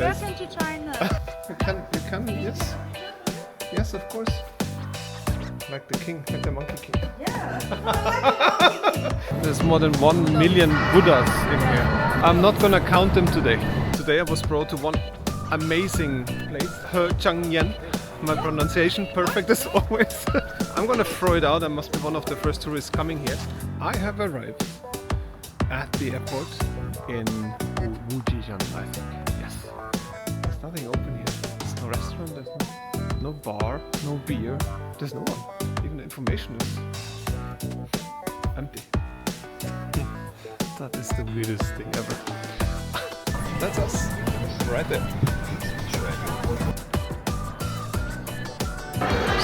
guys. Welcome to China. You can, yes. Yes, of course. Like the king, like the monkey king. Yeah. There's more than 1 million Buddhas in here. I'm not gonna count them today. Today I was brought to one amazing place, Hezhangyan. My pronunciation perfect as always. I'm gonna throw it out. I must be one of the first tourists coming here. I have arrived at the airport in Wujishan, I think. Yes. There's nothing open here. There's no restaurant, there's no bar, no beer. There's no one. Even the information is empty. That is the weirdest thing ever. That's us. Right there.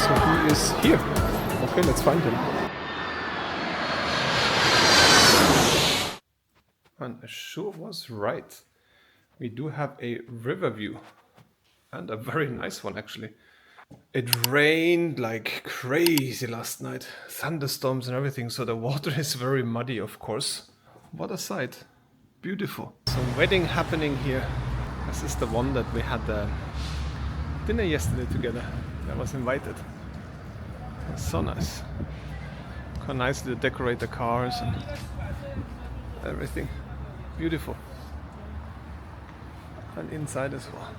So who is here? Okay, let's find him. And I sure was right. We do have a river view. And a very nice one actually. It rained like crazy last night. Thunderstorms and everything, so the water is very muddy, of course. What a sight. Beautiful. Some wedding happening here. This is the one that we had dinner yesterday together. I was invited. It's so nice. How nicely they decorate the cars and everything. Beautiful. And inside as well.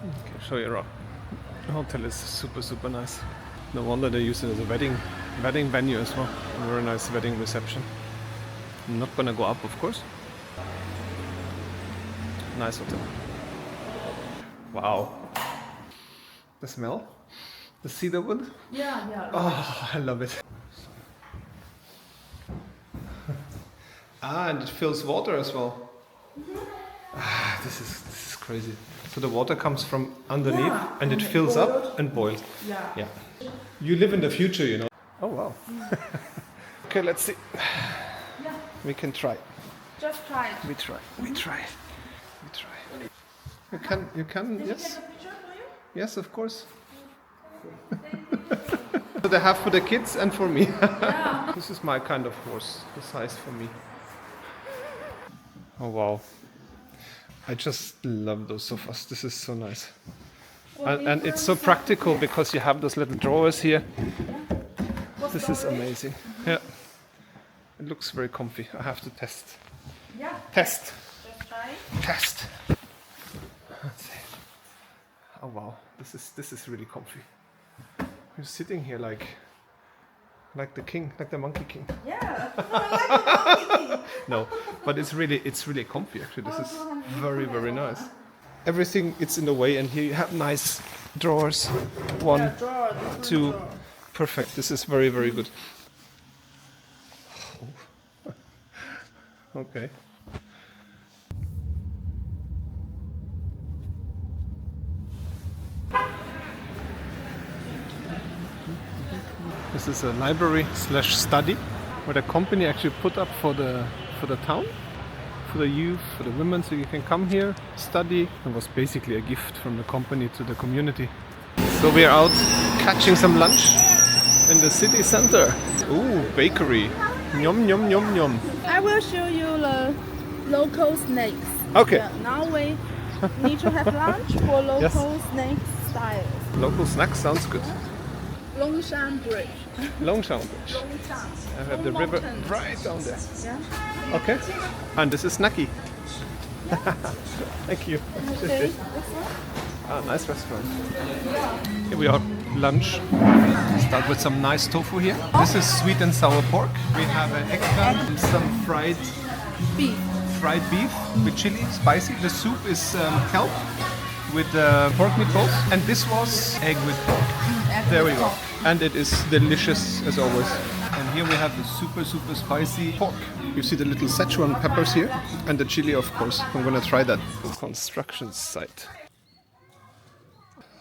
Okay, show you around. The hotel is super nice. No wonder they use it as a wedding venue as well. A very nice wedding reception. I'm not gonna go up, of course. Nice hotel. Wow. The smell? The cedar wood? Yeah. Oh, I love it. And it fills water as well. This is crazy. So the water comes from underneath and it fills up and boils. Yeah. You live in the future, you know. Oh wow. Okay, let's see. Yeah. We can try. Just try it. We try. You can, yes. Take a picture for you? Yes, of course. So they have for the kids and for me. Yeah. This is my kind of horse, the size for me. Oh wow. I just love those sofas. This is so nice. And it's so practical because you have those little drawers here. This is amazing. Yeah. It looks very comfy. I have to test. Yeah. Test. Just try. Test. Let's see. Oh wow. This is really comfy. You're sitting here like the king, like the monkey king. Yeah. Like the monkey. No, but it's really comfy actually. This is very nice. Everything it's in the way, and here you have nice drawers. One, two, perfect. This is very good. Okay. This is a library / study where the company actually put up for the town, for the youth, for the women, so you can come here, study. It was basically a gift from the company to the community. So we are out catching some lunch in the city center. Ooh, bakery. Yum. I will show you the local snakes. Okay. Yeah, now we need to have lunch for local Yes. snake style. Local snacks sounds good. Longshan Bridge. Longshang Bridge. Longshan. I have the river right down there. Yeah. Okay. And this is Snacky. Thank you. Okay. Nice restaurant. Here we are, lunch. Start with some nice tofu here. This is sweet and sour pork. We have an eggplant and some fried Beef. beef with chili, spicy. The soup is kelp with pork meatballs. And this was egg with pork. There we go. And it is delicious as always. And here we have the super spicy pork. You see the little Szechuan peppers here and the chili, of course. I'm gonna try that. Construction site.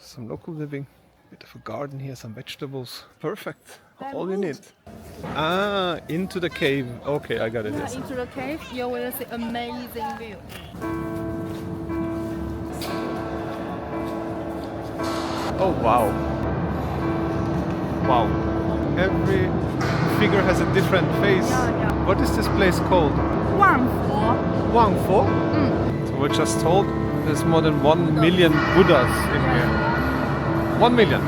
Some local living, bit of a garden here, some vegetables. Perfect. All you need. Into the cave. Okay, I got it. Yes. Into the cave, you will see amazing view. Oh wow. Wow. Every figure has a different face. Yeah. What is this place called? Wangfo. Wangfo? So we're just told There's more than 1 million Buddhas in here. 1 million.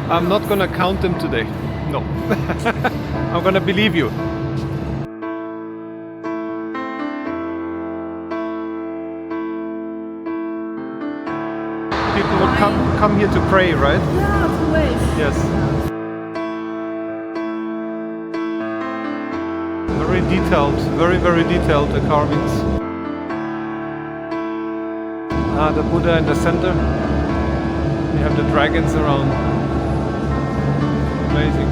I'm not gonna count them today. No. I'm gonna believe you. People would come here to pray, right? Yeah, to wait. Yes. Very detailed, very detailed, the carvings. The Buddha in the center. You have the dragons around. Amazing.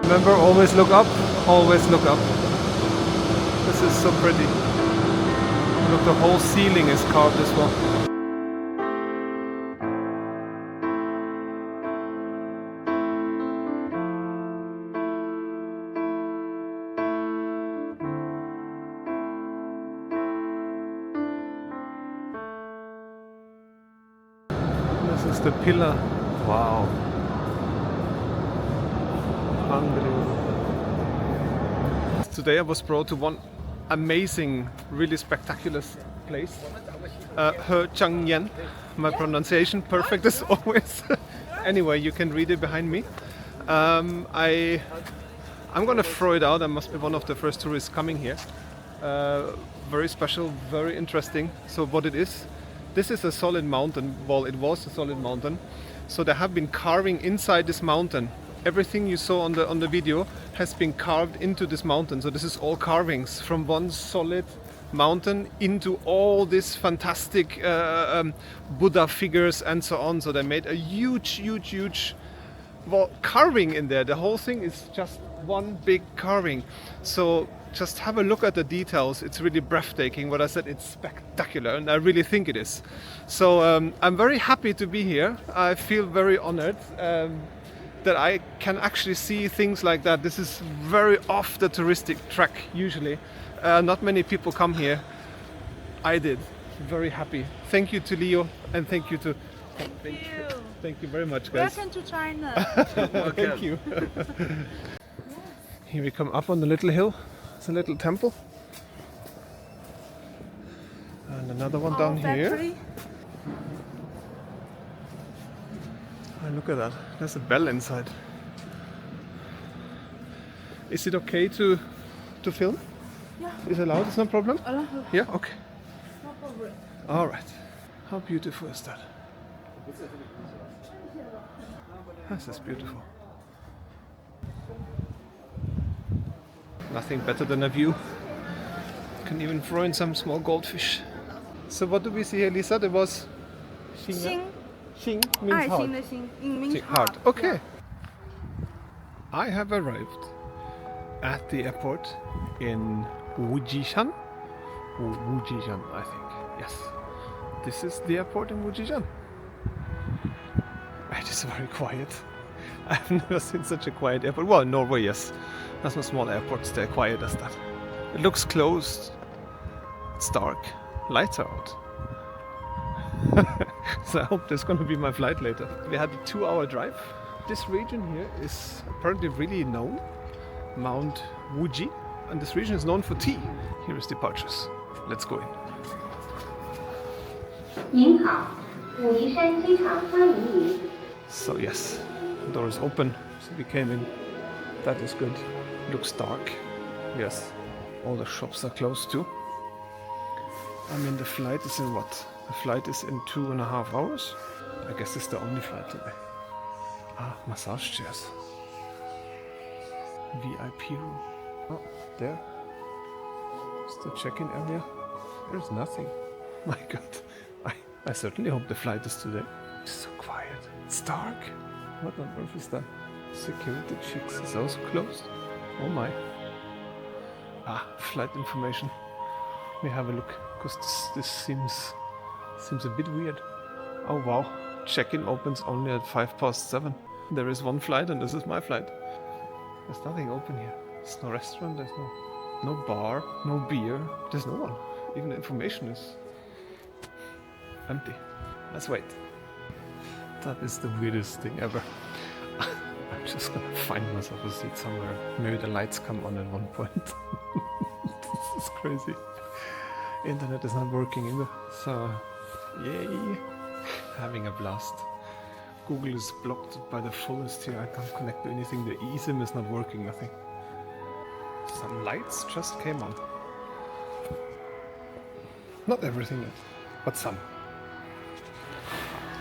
Remember, always look up, always look up. This is so pretty. Look, the whole ceiling is carved as well. This is the pillar. Wow. Unbelievable. Today I was brought to one amazing, really spectacular place. Hezhangyan. My pronunciation perfect as always. Anyway, you can read it behind me. I'm gonna throw it out. I must be one of the first tourists coming here. Very special, very interesting. So what it is, this is a solid mountain. Well, it was a solid mountain. So they have been carving inside this mountain. Everything you saw on the video has been carved into this mountain. So this is all carvings from one solid mountain into all these fantastic Buddha figures and so on. So they made a huge carving in there. The whole thing is just one big carving. So just have a look at the details. It's really breathtaking. What I said, it's spectacular, and I really think it is. So I'm very happy to be here. I feel very honored that I can actually see things like that. This is very off the touristic track usually. Not many people come here. I did. Very happy. Thank you to Leo, and thank you to... Thank you very much, guys. Welcome to China. Thank you. Here we come up on the little hill. It's a little temple. And another one down here. Oh, look at that. There's a bell inside. Is it okay to film? Yeah. Is it allowed? It's no problem? Yeah, okay. No problem. All right. How beautiful is that? This is beautiful. Nothing better than a view. Can even throw in some small goldfish. So what do we see here, Lisa? There was Xing. Xing means heart. 爱心的心 means Heart. Okay. I have arrived at the airport in Wujishan. Wujishan, I think. Yes. This is the airport in Wujishan. It is very quiet. I've never seen such a quiet airport. Well, in Norway, yes. There's no small airports, they're quiet as that. It looks closed. It's dark. Lights are out. So I hope there's going to be my flight later. We had a 2-hour drive This region here is apparently really known, Mount Wuji, and this region is known for tea. Here is departures. Let's go in. 您好，武夷山机场欢迎您。 So yes, the door is open, so we came in. That is good. Looks dark. Yes, all the shops are closed too. I mean, the flight is in what? The flight is in 2.5 hours. I guess it's the only flight today. Ah, massage chairs. VIP room. Oh, there. It's the check-in area. There's nothing. My God. I certainly hope the flight is today. It's so quiet. It's dark. What on earth is that? Security checks is also closed. Oh my. Ah, flight information. Let me have a look, because this seems a bit weird. Oh wow. Check-in opens only at 7:05. There is one flight and this is my flight. There's nothing open here. There's no restaurant, there's no bar, no beer. There's no one. Even the information is empty. Let's wait. That is the weirdest thing ever. I'm just gonna find myself a seat somewhere. Maybe the lights come on at one point. This is crazy. Internet is not working either. So, yay. Having a blast. Google is blocked by the fullest here. I can't connect to anything. The eSIM is not working, nothing. Some lights just came on. Not everything yet, but some.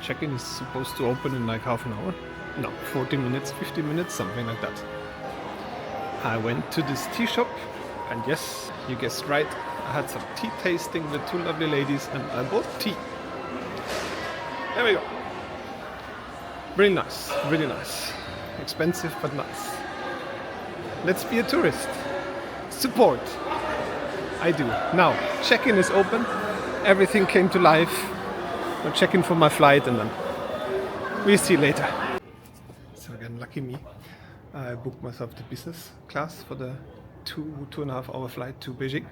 Check-in is supposed to open in like half an hour. No, 40 minutes, 50 minutes, something like that. I went to this tea shop, and yes, you guessed right, I had some tea tasting with two lovely ladies, and I bought tea. There we go. Really nice, really nice. Expensive, but nice. Let's be a tourist. Support. I do. Now, check-in is open. Everything came to life. I'll check in for my flight and then we'll see later. So again, lucky me. I booked myself the business class for the 2.5 hour flight to Beijing.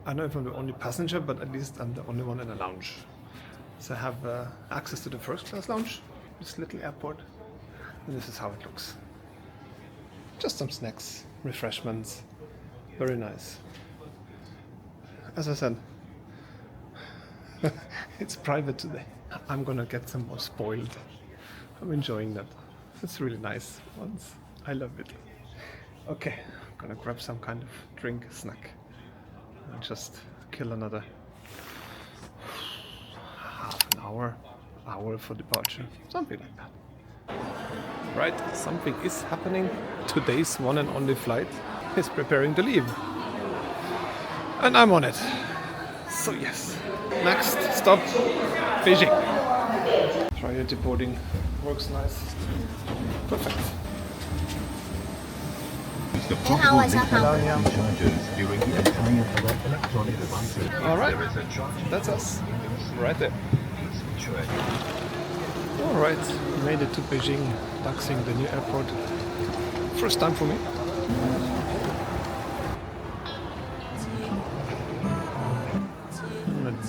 I don't know if I'm the only passenger, but at least I'm the only one in the lounge. So I have access to the first class lounge, this little airport, and this is how it looks. Just some snacks, refreshments, very nice. As I said, it's private today. I'm gonna get some more spoiled. I'm enjoying that. It's really nice once. I love it. Okay, I'm gonna grab some kind of drink, snack, and just kill another half an hour for departure. Something like that. Right, something is happening. Today's one and only flight is preparing to leave. And I'm on it. So yes. Next stop, Beijing. Priority boarding works nice. Perfect. Alright, that's us. Right there. Alright, made it to Beijing Daxing, the new airport. First time for me.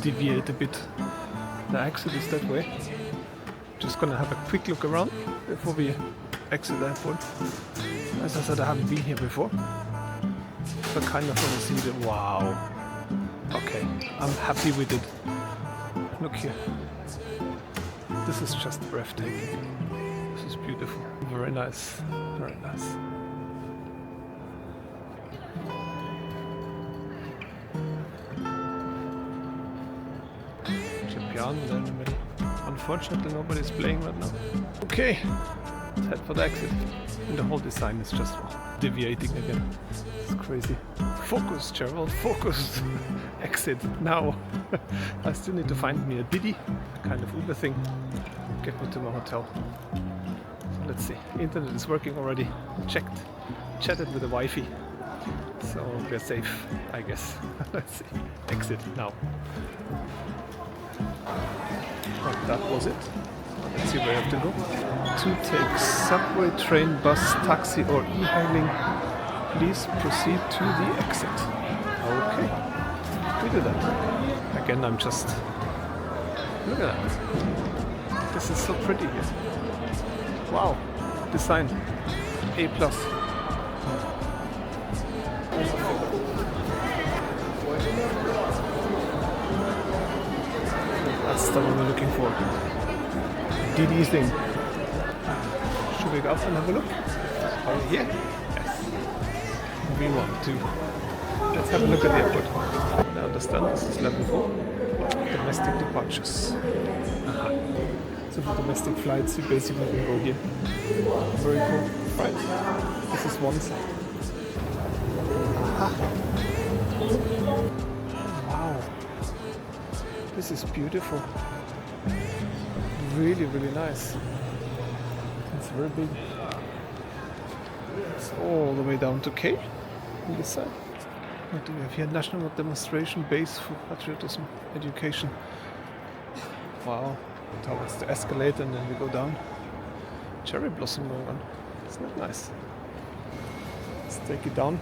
Deviate a bit. The exit is that way. Just gonna have a quick look around before we exit the airport. As I said, I haven't been here before, but kind of want to see the wow. Okay, I'm happy with it. Look here. This is just breathtaking. This is beautiful. Very nice. Very nice. There in the middle. Unfortunately, nobody's playing right now. Okay, let's head for the exit. And the whole design is just deviating again. It's crazy. Focus, Gerald, focus. Exit now. I still need to find me a DIDI, kind of Uber thing. Get me to my hotel. So let's see. Internet is working already. Checked. Chatted with the Wi-Fi. So we're safe, I guess. Let's see. Exit now. Right, that was it. Let's see where I have to go. To take subway, train, bus, taxi or e-hailing, please proceed to the exit. Okay, we did that. Again, I'm just... Look at that. This is so pretty here. Wow, design A+. That's the one we're looking for. DIDI thing. Should we go up and have a look? Are we here? Yes. We want to. Let's have a look at the airport. I understand this is level 4. Domestic departures. So for domestic flights, you basically can go here. Very cool. Right. This is one side. Wow. This is beautiful. Really, really nice. It's very big. It's all the way down to K on this side. What do we have here? National Demonstration Base for Patriotism Education. Wow. Towards the escalator and then we go down. Cherry blossom going on. Isn't that nice? Let's take it down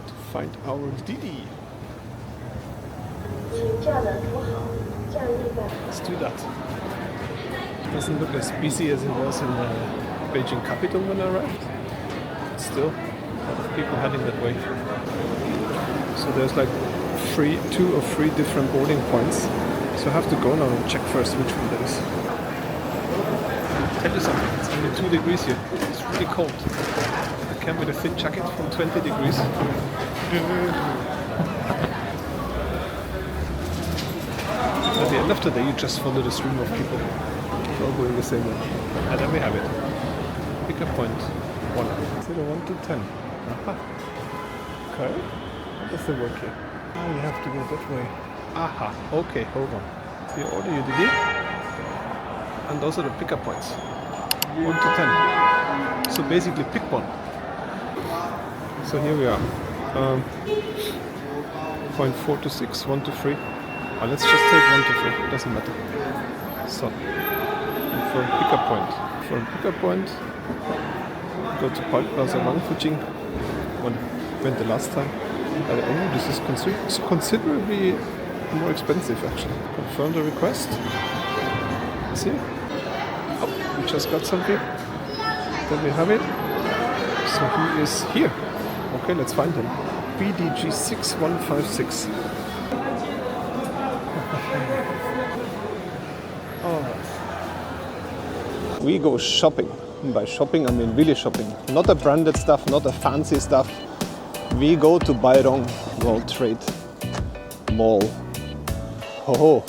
to find our DIDI. Let's do that. Doesn't look as busy as it was in the Beijing capital when I arrived. But still, a lot of people heading that way. So there's like 2 or 3 different boarding points. So I have to go now and check first which one that is. I'll tell you something, it's only 2 degrees here. It's really cold. I came with a thin jacket from 20 degrees. At the end of the day, you just follow the stream of people. All going the same way. And then we have it. Pick-up point 1. 1 to 10. Aha. Okay. How does it work here? Oh, you have to go that way. Aha. Okay, hold on. So you order your DIDI. And those are the pick-up points. 1 to 10. So basically pick one. So here we are. Point 4 to 6, 1 to 3. Let's just take 1 to 3. It doesn't matter. So. For a pickup point. For a pickup point, go to Parkplaza Wangfujing. Went the last time. This is considerably more expensive actually. Confirm the request. See? Oh, we just got something. Then we have it. So he is here. Okay, let's find him. BDG 6156. Alright. We go shopping. And by shopping, I mean really shopping. Not a branded stuff, not a fancy stuff. We go to Beijing World Trade Mall. Ho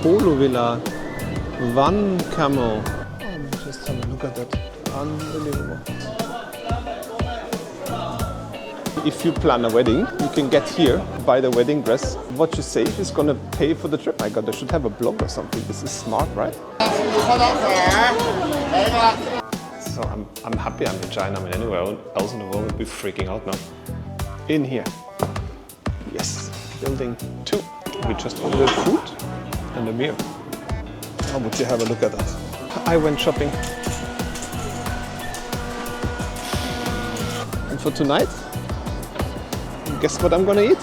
Polo Villa, One Camel. Just have a look at that. Unbelievable. If you plan a wedding, you can get here, buy the wedding dress. What you save is gonna pay for the trip. My God, I should have a blog or something. This is smart, right? So I'm happy I'm in China. I mean, anywhere else in the world would be freaking out now. In here. Yes, building 2. We just ordered food and a meal. How would you have a look at that? I went shopping. And for tonight, guess what I'm gonna eat?